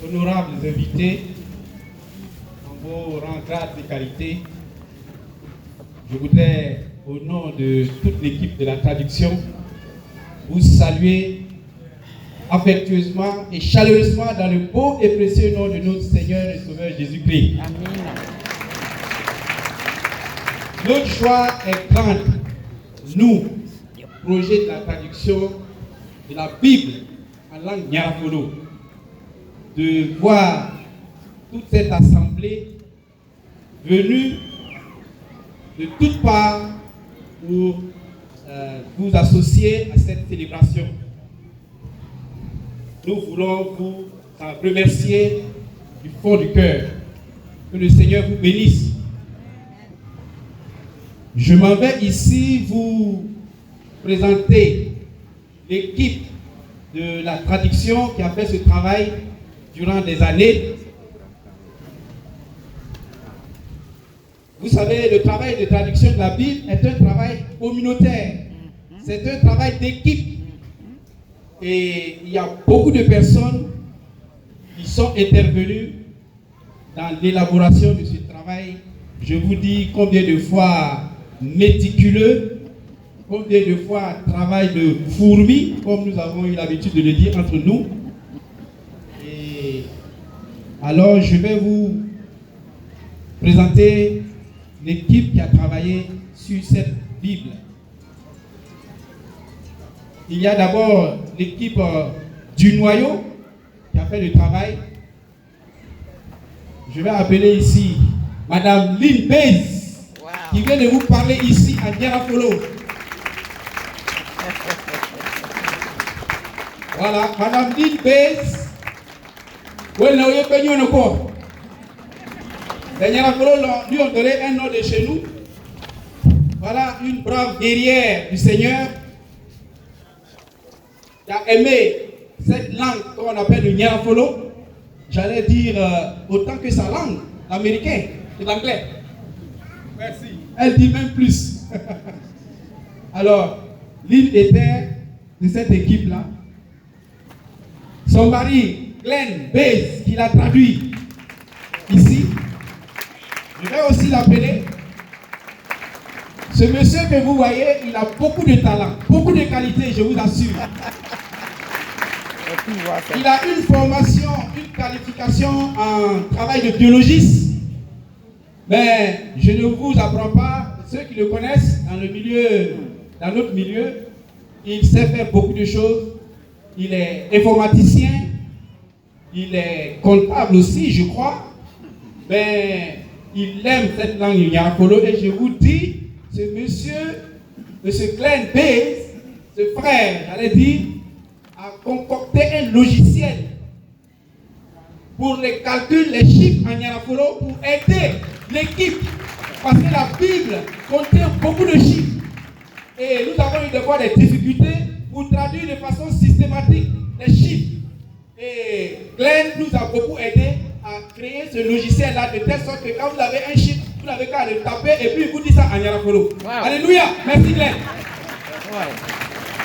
Honorables invités, en vos rangs, grades et qualités, je voudrais, au nom de toute l'équipe de la traduction, vous saluer affectueusement et chaleureusement dans le beau et précieux nom de notre Seigneur et Sauveur Jésus-Christ. Amen. Notre joie est grande, nous, projet de la traduction de la Bible en langue Nyarafolo, de voir toute cette assemblée venue de toutes parts pour vous associer à cette célébration. Nous voulons vous remercier du fond du cœur. Que le Seigneur vous bénisse. Je m'en vais ici vous présenter l'équipe de la traduction qui a fait ce travail durant des années. Vous savez, le travail de traduction de la Bible est un travail communautaire. C'est un travail d'équipe. Et il y a beaucoup de personnes qui sont intervenues dans l'élaboration de ce travail. Je vous dis combien de fois méticuleux, combien de fois travail de fourmi, comme nous avons eu l'habitude de le dire entre nous. Et alors, je vais vous présenter l'équipe qui a travaillé sur cette Bible. Il y a d'abord l'équipe du noyau qui a fait le travail. Je vais appeler ici Madame Lynn Bays, qui vient de vous parler ici à Nyarafolo. Voilà, Madame Lynn Bays. Les Nyarafolo lui ont donné un nom de chez nous. Voilà une brave guerrière du Seigneur qui a aimé cette langue qu'on appelle le Nyarafolo. J'allais dire autant que sa langue, l'américain et l'anglais. Merci. Elle dit même plus. Alors, Lynn était de cette équipe-là. Son mari, Glenn Bays, qui l'a traduit ici. Je vais aussi l'appeler. Ce monsieur que vous voyez, il a beaucoup de talent, beaucoup de qualités, je vous assure. Il a une formation, une qualification en travail de biologiste. Mais je ne vous apprends pas, ceux qui le connaissent dans le milieu, dans notre milieu, il sait faire beaucoup de choses. Il est informaticien, il est comptable aussi, je crois. Mais il aime cette langue Nyarafolo et je vous dis, ce monsieur Glenn Bays, ce frère, j'allais dire, a concocté un logiciel pour les calculs, les chiffres en Nyarafolo pour aider l'équipe. Parce que la Bible contient beaucoup de chiffres. Et nous avons eu des fois des difficultés pour traduire de façon systématique les chiffres. Et Glenn nous a beaucoup aidé à créer ce logiciel-là de telle sorte que quand vous avez un chiffre, vous n'avez qu'à le taper et puis il vous dit ça en Nyarafolo. Wow. Alléluia. Merci Glenn.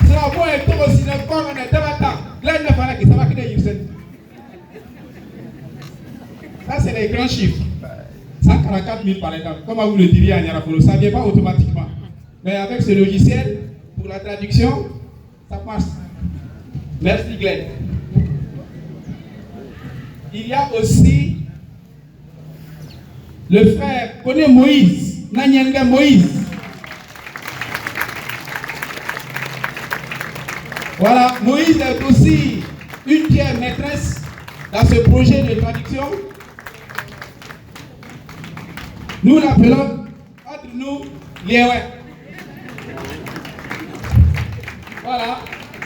C'est un bon étoile aussi. Glenn ne fallait que ça va quitter Houston. Ça, c'est les grands chiffres. 144 000 par exemple. Comment vous le diriez en Nyarafolo? Ça ne vient pas automatiquement. Mais avec ce logiciel, pour la traduction, ça passe. Merci Glenn. Il y a aussi le frère, connaît Moïse, Nanyanga Moïse. Voilà, Moïse est aussi une pierre maîtresse dans ce projet de traduction. Nous l'appelons entre nous Liewe. Voilà,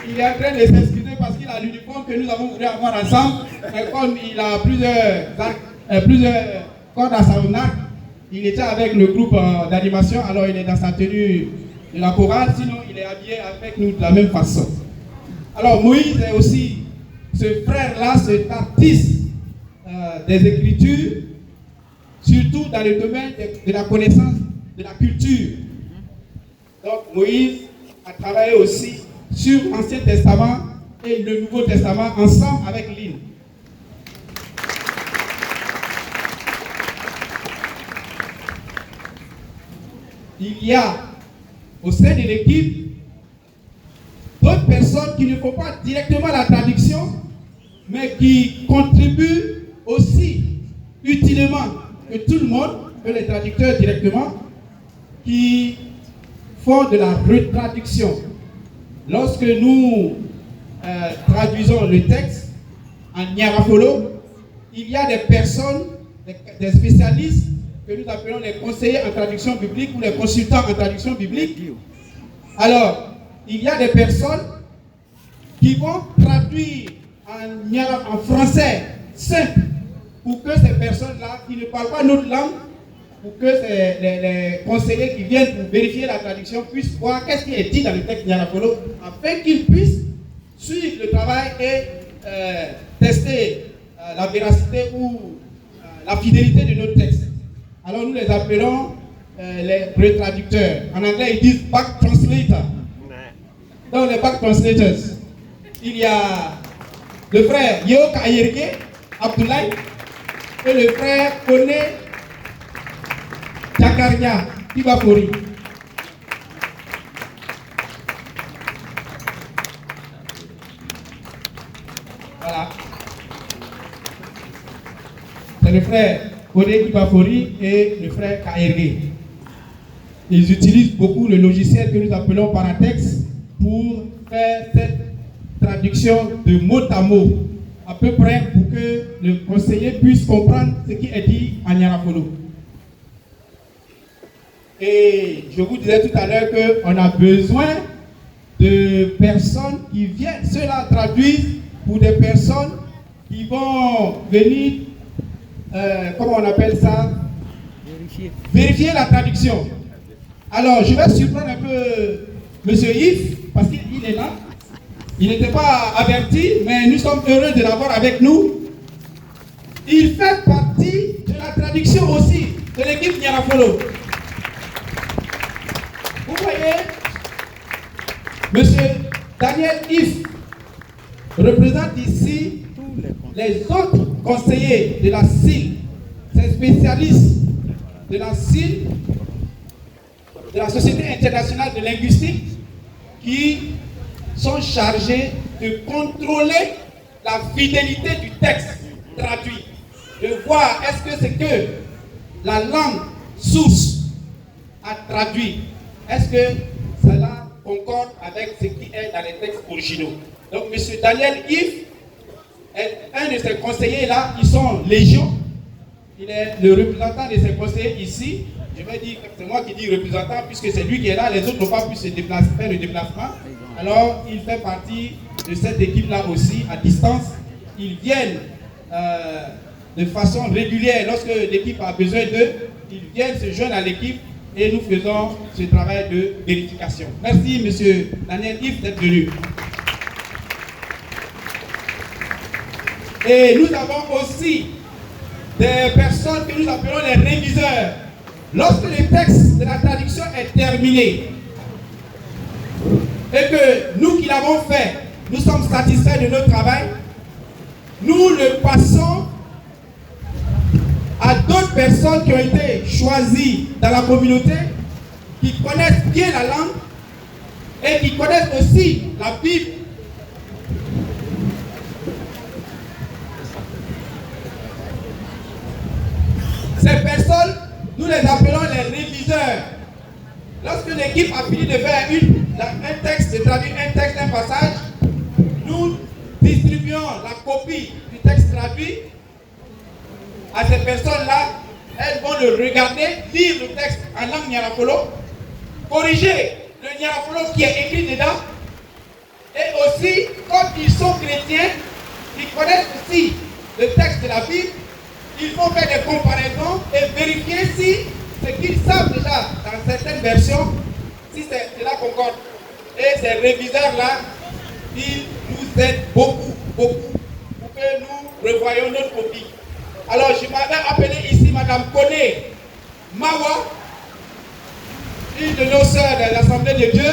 il est en train de s'excuser parce qu'il a l'uniforme que nous avons voulu avoir ensemble. Mais comme il a plusieurs cordes à son arc, il était avec le groupe d'animation, alors il est dans sa tenue de la chorale, sinon il est habillé avec nous de la même façon. Alors Moïse est aussi ce frère-là, cet artiste des Écritures, surtout dans le domaine de la connaissance de la culture. Donc Moïse a travaillé aussi sur l'Ancien Testament et le Nouveau Testament ensemble avec Lynn. Il y a au sein de l'équipe d'autres personnes qui ne font pas directement la traduction, mais qui contribuent aussi utilement que tout le monde, que les traducteurs directement, qui font de la retraduction. Lorsque nous traduisons le texte en Nyarafolo, il y a des personnes, des spécialistes que nous appelons les conseillers en traduction biblique ou les consultants en traduction biblique. Alors, il y a des personnes qui vont traduire en français simple pour que ces personnes-là qui ne parlent pas notre langue, pour que les conseillers qui viennent pour vérifier la traduction puissent voir qu'est-ce qui est dit dans le texte Nyarafolo, afin qu'ils puissent suivre le travail et tester la véracité ou la fidélité de notre texte. Alors nous les appelons les retraducteurs. En anglais, ils disent back translator. Donc les back translators, il y a le frère Yo Kayerke Abdoulaye et le frère Kone Jakarnia Tibafori. Voilà. C'est le frère Kone Tibafori et le frère Kayerke. Ils utilisent beaucoup le logiciel que nous appelons Paratext pour faire cette traduction de mot à mot, à peu près pour que le conseiller puisse comprendre ce qui est dit en Nyarafolo. Et je vous disais tout à l'heure qu'on a besoin de personnes qui viennent. Cela traduisent pour des personnes qui vont venir, comment on appelle ça? Vérifier la traduction. Alors, je vais surprendre un peu M. Yves, parce qu'il est là. Il n'était pas averti, mais nous sommes heureux de l'avoir avec nous. Il fait partie de la traduction aussi de l'équipe Nyarafolo. Vous voyez, M. Daniel Yves représente ici les autres conseillers de la CIL, ces spécialistes de la CIL, de la Société internationale de linguistique, qui sont chargés de contrôler la fidélité du texte traduit, de voir est-ce que c'est que la langue source a traduit, est-ce que cela concorde avec ce qui est dans les textes originaux. Donc M. Daniel Yves est un de ces conseillers là, ils sont légion, il est le représentant de ces conseillers ici. Je vais dire, c'est moi qui dis représentant, puisque c'est lui qui est là, les autres n'ont pas pu se déplacer, faire le déplacement. Alors, il fait partie de cette équipe-là aussi, à distance. Ils viennent de façon régulière, lorsque l'équipe a besoin d'eux, ils viennent se joindre à l'équipe et nous faisons ce travail de vérification. Merci, M. Daniel Yves, d'être venu. Et nous avons aussi des personnes que nous appelons les réviseurs. Lorsque le texte de la traduction est terminé et que nous qui l'avons fait, nous sommes satisfaits de notre travail, nous le passons à d'autres personnes qui ont été choisies dans la communauté, qui connaissent bien la langue et qui connaissent aussi la Bible. Ces personnes, nous les appelons les réviseurs. Lorsque l'équipe a fini de faire un texte, de traduire un texte, un passage, nous distribuons la copie du texte traduit à ces personnes-là. Elles vont le regarder, lire le texte en langue Nyarafolo, corriger le Nyarafolo qui est écrit dedans, et aussi, comme ils sont chrétiens, ils connaissent aussi le texte de la Bible, ils vont faire des comparaisons et vérifier si ce qu'ils savent déjà dans certaines versions, si cela concorde. Et ces réviseurs-là, ils nous aident beaucoup, beaucoup, pour que nous revoyions notre copie. Alors, je m'avais appelé ici Madame Kone Mawa, une de nos sœurs de l'Assemblée de Dieu,